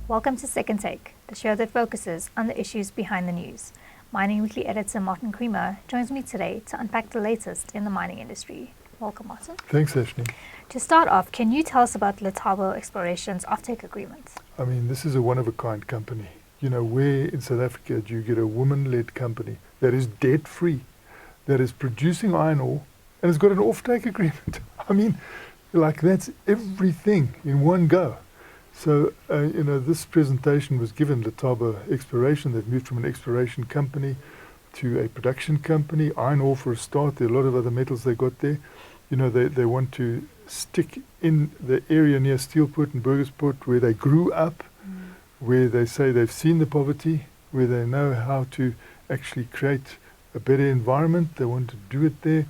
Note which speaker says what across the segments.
Speaker 1: Welcome to Second Take, the show that focuses on the issues behind the news. Mining Weekly editor Martin Creamer joins me today to unpack the latest in the mining industry. Welcome, Martin.
Speaker 2: Thanks, Ashley.
Speaker 1: To start off, can you tell us about Lethabo Exploration's offtake agreement?
Speaker 2: I mean, this is a one-of-a-kind company. You know, where in South Africa do you get a woman-led company that is debt-free, that is producing iron ore, and has got an offtake agreement? I mean, like, that's everything in one go. So, this presentation was given Lethabo Exploration. They've moved from an exploration company to a production company. Iron ore for a start. There are a lot of other metals they got there. You know, they want to stick in the area near Steelport and Burgersport where they grew up, where they say they've seen the poverty, where they know how to actually create a better environment. They want to do it there.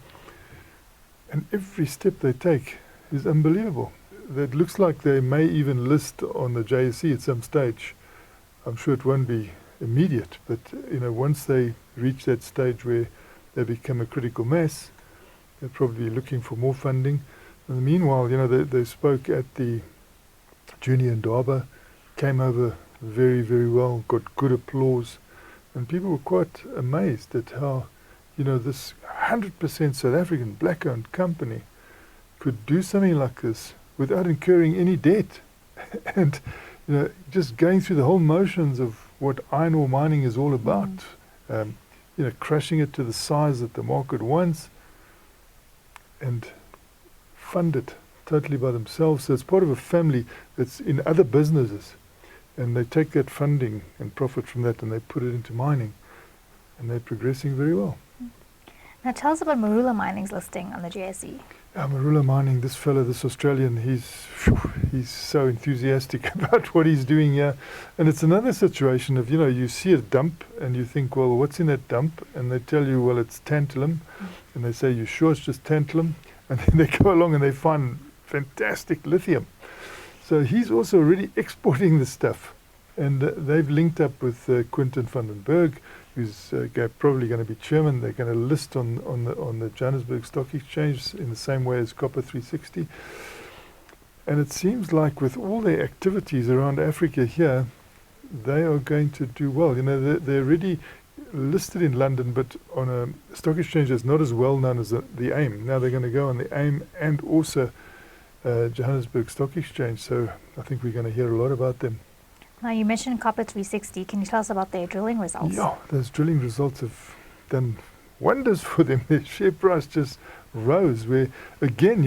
Speaker 2: And every step they take is unbelievable. That looks like they may even list on the JSE at some stage. I'm sure it won't be immediate, but once they reach that stage where they become a critical mass, they're probably looking for more funding. In the meanwhile, they spoke at the Junior Indaba, came over very, very well, got good applause, and people were quite amazed at how, this 100% South African black-owned company could do something like this without incurring any debt. And, just going through the whole motions of what iron ore mining is all about, crushing it to the size that the market wants and fund it totally by themselves. So it's part of a family that's in other businesses, and they take that funding and profit from that and they put it into mining, and they're progressing very well.
Speaker 1: Now tell us about Marula Mining's listing on the JSE.
Speaker 2: Marula Mining, this fellow, this Australian, he's so enthusiastic about what he's doing here. And it's another situation of, you see a dump and you think, well, what's in that dump? And they tell you, well, it's tantalum. And they say, you sure it's just tantalum? And then they go along and they find fantastic lithium. So he's also already exporting the stuff. And they've linked up with Quinton van den Berg, who's probably going to be chairman. They're going to list on the Johannesburg Stock Exchange in the same way as Copper 360. And it seems like with all their activities around Africa here, they are going to do well. They're already listed in London, but on a stock exchange that's not as well known as the AIM. Now they're going to go on the AIM and also Johannesburg Stock Exchange. So I think we're going to hear a lot about them.
Speaker 1: Now, you mentioned Copper 360. Can you tell us about their drilling results?
Speaker 2: Yeah, those drilling results have done wonders for them. Their share price just rose, where, again,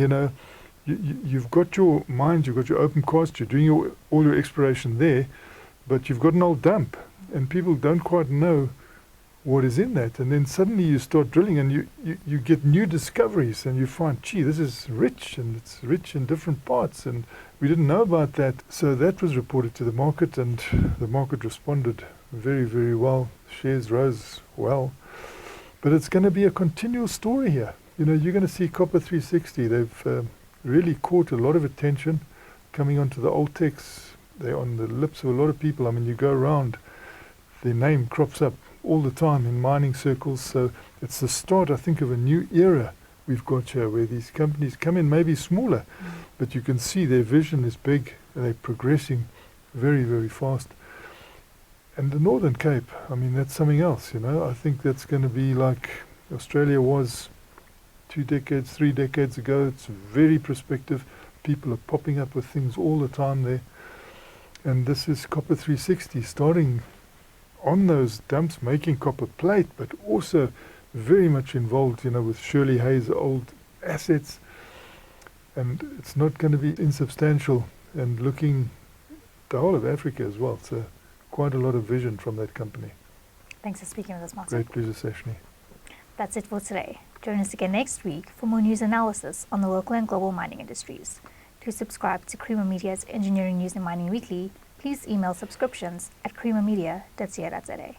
Speaker 2: you've got your mines, you've got your open cast, you're doing all your exploration there, but you've got an old dump, and people don't quite know what is in that. And then suddenly you start drilling, and you get new discoveries, and you find, gee, this is rich, and it's rich in different parts, and we didn't know about that. So that was reported to the market, and the market responded very, very well. Shares rose well. But it's going to be a continual story here. You're going to see Copper 360. They've really caught a lot of attention coming onto the old techs. They're on the lips of a lot of people. I mean, you go around, their name crops up all the time in mining circles. So it's the start, I think, of a new era we've got here, where these companies come in maybe smaller, but you can see their vision is big and they're progressing very, very fast. And the Northern Cape, I mean, that's something else, I think that's going to be like Australia was 2 decades, 3 decades ago. It's very prospective. People are popping up with things all the time there. And this is Copper 360 starting on those dumps, making copper plate, but also very much involved, with Shirley Hayes' old assets. And it's not going to be insubstantial, and looking the whole of Africa as well. So quite a lot of vision from that company.
Speaker 1: Thanks for speaking with us, Martin.
Speaker 2: Great pleasure, Sashni.
Speaker 1: That's it for today. Join us again next week for more news analysis on the local and global mining industries. To subscribe to Creamer Media's Engineering News and Mining Weekly, please email subscriptions at creamermedia.co.za.